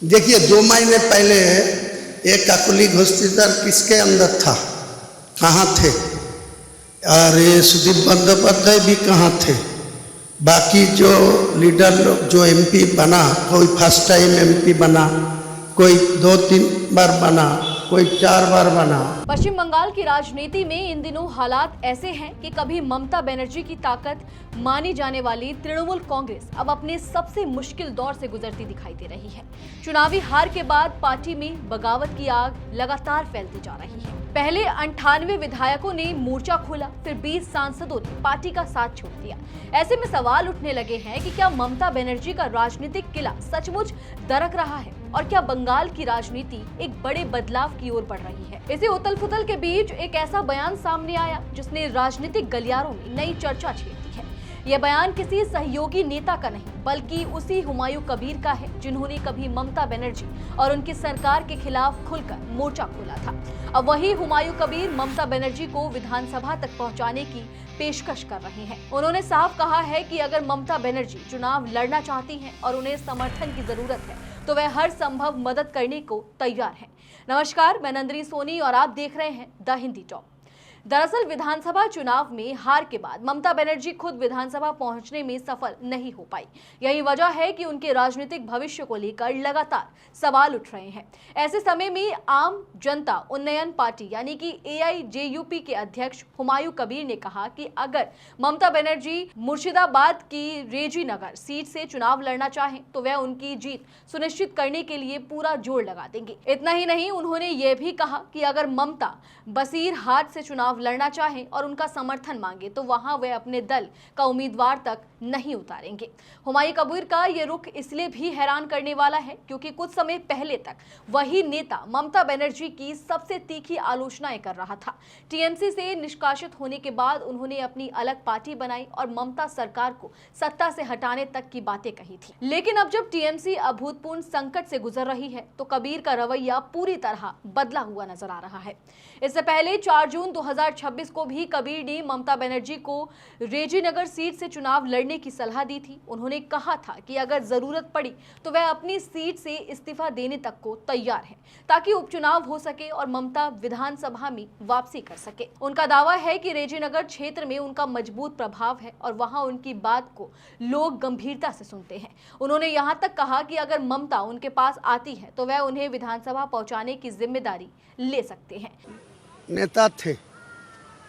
देखिए 2 महीने पहले ये काकुली घोषितर किसके अंदर था, कहाँ थे, और ये सुदीप बंदोपाध्याय भी कहाँ थे। बाकी जो लीडर लोग जो एमपी बना, कोई फर्स्ट टाइम एमपी बना, कोई 2-3 बार बना, कोई 4 बार बना। पश्चिम बंगाल की राजनीति में इन दिनों हालात ऐसे हैं कि कभी ममता बनर्जी की ताकत मानी जाने वाली तृणमूल कांग्रेस अब अपने सबसे मुश्किल दौर से गुजरती दिखाई दे रही है। चुनावी हार के बाद पार्टी में बगावत की आग लगातार फैलती जा रही है। पहले 98 विधायकों ने मोर्चा खोला, फिर 20 सांसदों ने पार्टी का साथ छोड़ दिया। ऐसे में सवाल उठने लगे हैं कि क्या ममता बनर्जी का राजनीतिक किला सचमुच दरक रहा है और क्या बंगाल की राजनीति एक बड़े बदलाव की ओर बढ़ रही है। इसी उथल पुथल के बीच एक ऐसा बयान सामने आया जिसने राजनीतिक गलियारों में नई चर्चा छेड़ दी है। यह बयान किसी सहयोगी नेता का नहीं बल्कि उसी हुमायूं कबीर का है जिन्होंने कभी ममता बनर्जी और उनकी सरकार के खिलाफ खुलकर मोर्चा खोला था। अब वही हुमायूं कबीर ममता बनर्जी को विधानसभा तक पहुंचाने की पेशकश कर रहे हैं। उन्होंने साफ कहा है कि अगर ममता बनर्जी चुनाव लड़ना चाहती हैं और उन्हें समर्थन की जरूरत है तो वह हर संभव मदद करने को तैयार है। नमस्कार, मैं नंदिनी सोनी और आप देख रहे हैं द हिंदी टॉप। दरअसल विधानसभा चुनाव में हार के बाद ममता बनर्जी खुद विधानसभा पहुंचने में सफल नहीं हो पाई। यही वजह है कि उनके राजनीतिक भविष्य को लेकर लगातार सवाल उठ रहे हैं। ऐसे समय में आम जनता उन्नयन पार्टी यानी कि AIJUP के अध्यक्ष हुमायूं कबीर ने कहा कि अगर ममता बनर्जी मुर्शिदाबाद की रेजी नगर सीट से चुनाव लड़ना चाहें तो वह उनकी जीत सुनिश्चित करने के लिए पूरा जोर लगा देंगे। इतना ही नहीं, उन्होंने ये भी कहा कि अगर ममता बसीरहाट से चुनाव लड़ना चाहें और उनका समर्थन मांगे तो वहां वे अपने दल का उम्मीदवार तक नहीं उतारेंगे। हुमायूं कबीर का ये रुख इसलिए भी हैरान करने वाला है क्योंकि कुछ समय पहले तक वही नेता ममता बनर्जी की सबसे तीखी आलोचनाएं कर रहा था। TMC से निष्कासित होने के बाद उन्होंने अपनी अलग पार्टी बनाई और ममता सरकार को सत्ता से हटाने तक की बातें कही थी। लेकिन अब जब TMC अभूतपूर्व संकट से गुजर रही है तो कबीर का रवैया पूरी तरह बदला हुआ नजर आ रहा है। इससे पहले 4 जून 2026 को भी कबीर ने ममता बनर्जी को रेजीनगर सीट से चुनाव लड़ने की सलाह दी थी। उन्होंने कहा था कि अगर जरूरत पड़ी तो वह अपनी सीट से इस्तीफा देने तक को तैयार है ताकि उपचुनाव हो सके और ममता विधानसभा में वापसी कर सके। उनका दावा है कि रेजीनगर क्षेत्र में उनका मजबूत प्रभाव है और वहां उनकी बात को लोग गंभीरता से सुनते हैं। उन्होंने यहाँ तक कहा कि अगर ममता उनके पास आती है तो वह उन्हें विधानसभा पहुंचाने की जिम्मेदारी ले सकते हैं। नेता थे,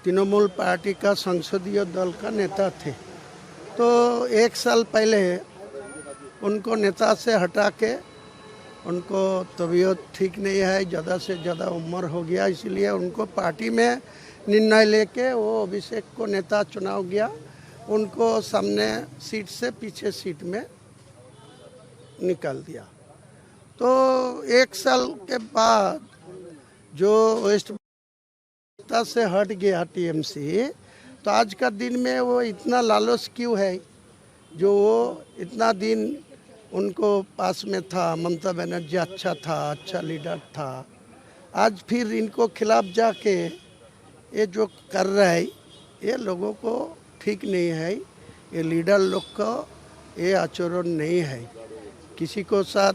तृणमूल पार्टी का संसदीय दल का नेता थे, तो 1 साल पहले उनको नेता से हटा के, उनको तबीयत ठीक नहीं है, ज़्यादा से ज़्यादा उम्र हो गया, इसलिए उनको पार्टी में निर्णय लेके वो अभिषेक को नेता चुनाव गया, उनको सामने सीट से पीछे सीट में निकाल दिया। तो 1 साल के बाद जो वेस्ट से हट गया TMC, तो आज का दिन में वो इतना लालच क्यों है जो वो इतना दिन उनको पास में था। ममता बनर्जी अच्छा था, अच्छा लीडर था, आज फिर इनको खिलाफ जाके ये जो कर रहा है ये लोगों को ठीक नहीं है। ये लीडर लोग का ये आचरण नहीं है। किसी को साथ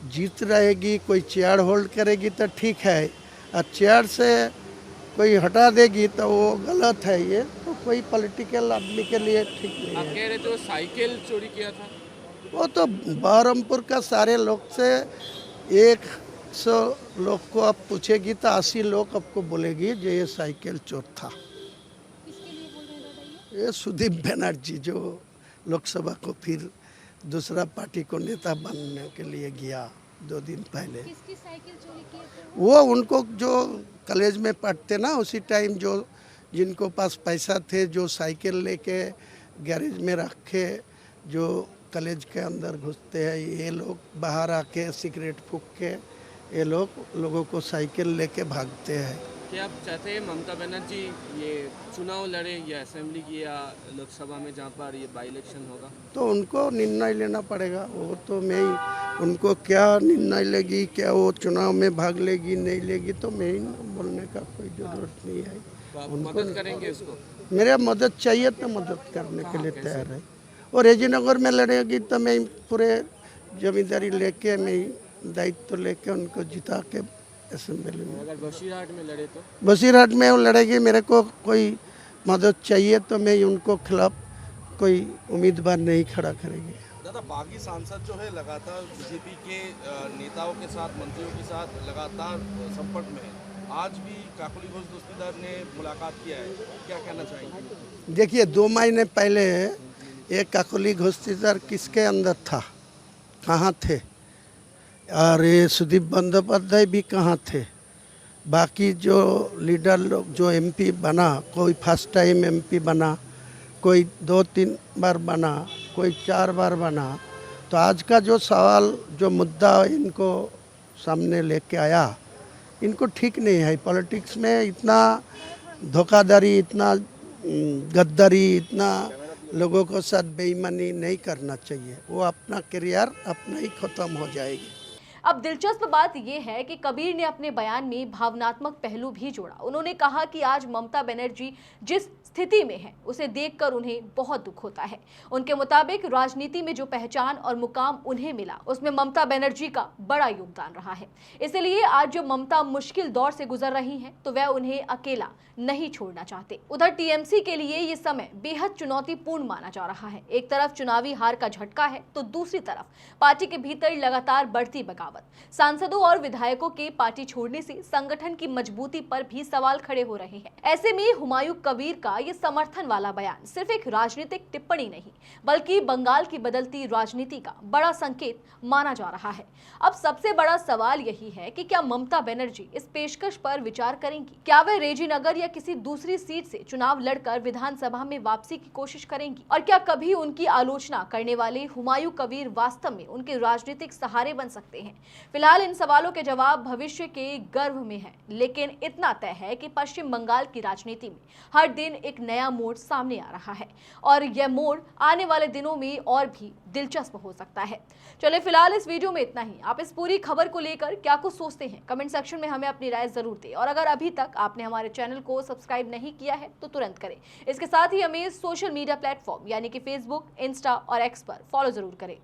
जीत रहेगी, कोई चेयर होल्ड करेगी तो ठीक है, और चेयर से कोई हटा देगी तो वो गलत है। ये तो कोई पॉलिटिकल आदमी के लिए ठीक नहीं है। आप कह रहे थे साइकिल चोरी किया था, वो तो बहरमपुर का सारे लोग से 100 लोग को आप पूछेगी तो 80 लोग आपको बोलेगी जो ये साइकिल चोर था। किसके लिए बोल रहे हैं दादा ये सुदीप बनर्जी जो लोकसभा को फिर दूसरा पार्टी को नेता बनने के लिए गया 2 दिन पहले। किसकी साइकिल चोरी की है? वो उनको जो कॉलेज में पढ़ते ना उसी टाइम जो जिनको पास पैसा थे, जो साइकिल लेके गैरेज में रख के जो कॉलेज के अंदर घुसते हैं, ये लोग बाहर आके सिगरेट फूंक के ये लोगों को साइकिल लेके भागते हैं। क्या आप चाहते हैं ममता बनर्जी ये चुनाव लड़े या असेंबली की या लोकसभा में जहाँ पर ये बाई इलेक्शन होगा? तो उनको निर्णय लेना पड़ेगा। वो तो मैं ही उनको क्या निर्णय लेगी, क्या वो चुनाव में भाग लेगी नहीं लेगी, तो मैं ही बोलने का कोई ज़रूरत नहीं है। तो आप मदद करेंगे उसको? मेरा मदद चाहिए तो मदद करने के लिए तैयार है। और रेजीनगर में लड़ेगी तो मैं पूरे जमींदारी लेके मैं दायित्व लेके उनको जिता के असेंबली में। अगर बशीरहाट में लड़े तो बशीरहाट में वो लड़ेगी, मेरे को कोई मदद चाहिए तो मैं उनको खिलाफ कोई उम्मीदवार नहीं खड़ा करेंगे। दादा, बागी सांसद जो है लगातार बीजेपी के नेताओं के साथ, मंत्रियों के साथ लगातार संपर्क में है। आज भी काकोली घोष दस्तीदार ने मुलाकात किया है, क्या कहना चाहेंगे? देखिए, 2 महीने पहले ये काकोली घोष दस्तीदार किसके अंदर था, कहाँ थे, और ये सुदीप बंदोपाध्याय भी कहाँ थे। बाकी जो लीडर लोग, जो एमपी बना, कोई फर्स्ट टाइम एमपी बना, कोई 2-3 बार बना, कोई 4 बार बना। तो आज का जो सवाल, जो मुद्दा इनको सामने लेके आया, इनको ठीक नहीं है। पॉलिटिक्स में इतना धोखाधड़ी, इतना गद्दारी, इतना लोगों को साथ बेईमानी नहीं करना चाहिए। वो अपना करियर अपना ही ख़त्म हो जाएगी। अब दिलचस्प बात यह है कि कबीर ने अपने बयान में भावनात्मक पहलू भी जोड़ा। उन्होंने कहा कि आज ममता बनर्जी जिस स्थिति में है उसे देखकर उन्हें बहुत दुख होता है। उनके मुताबिक राजनीति में जो पहचान और मुकाम उन्हें मिला उसमें ममता बनर्जी का बड़ा योगदान रहा है। इसलिए आज जब ममता मुश्किल दौर से गुजर रही हैं तो वह उन्हें अकेला नहीं छोड़ना चाहते। उधर टीएमसी के लिए ये समय बेहद चुनौतीपूर्ण माना जा रहा है। एक तरफ चुनावी हार का झटका है तो दूसरी तरफ पार्टी के भीतर लगातार बढ़ती बगावत, सांसदों और विधायकों के पार्टी छोड़ने से संगठन की मजबूती पर भी सवाल खड़े हो रहे हैं। ऐसे में हुमायूं कबीर का ये समर्थन वाला बयान सिर्फ एक राजनीतिक टिप्पणी नहीं बल्कि बंगाल की बदलती राजनीति का बड़ा संकेत माना जा रहा है। अब सबसे बड़ा सवाल यही है कि क्या ममता बनर्जी इस पेशकश पर विचार करेंगी? क्या वे रेजीनगर या किसी दूसरी सीट से चुनाव लड़कर विधानसभा में वापसी की कोशिश करेंगी? और क्या कभी उनकी आलोचना करने वाले हुमायूं कबीर वास्तव में उनके राजनीतिक सहारे बन सकते हैं? फिलहाल इन सवालों के जवाब भविष्य के गर्भ में है, लेकिन इतना तय है कि पश्चिम बंगाल की राजनीति में हर दिन एक नया मोड़ सामने आ रहा है और यह मोड़ आने वाले दिनों में और भी दिलचस्प हो सकता है। चलिए फिलहाल इस वीडियो में इतना ही। आप इस पूरी खबर को लेकर क्या कुछ सोचते हैं कमेंट सेक्शन में हमें अपनी राय जरूर दें और अगर अभी तक आपने हमारे चैनल को सब्सक्राइब नहीं किया है तो तुरंत करें। इसके साथ ही हमें सोशल मीडिया प्लेटफॉर्म यानी कि फेसबुक, इंस्टा और एक्स पर फॉलो जरूर करें।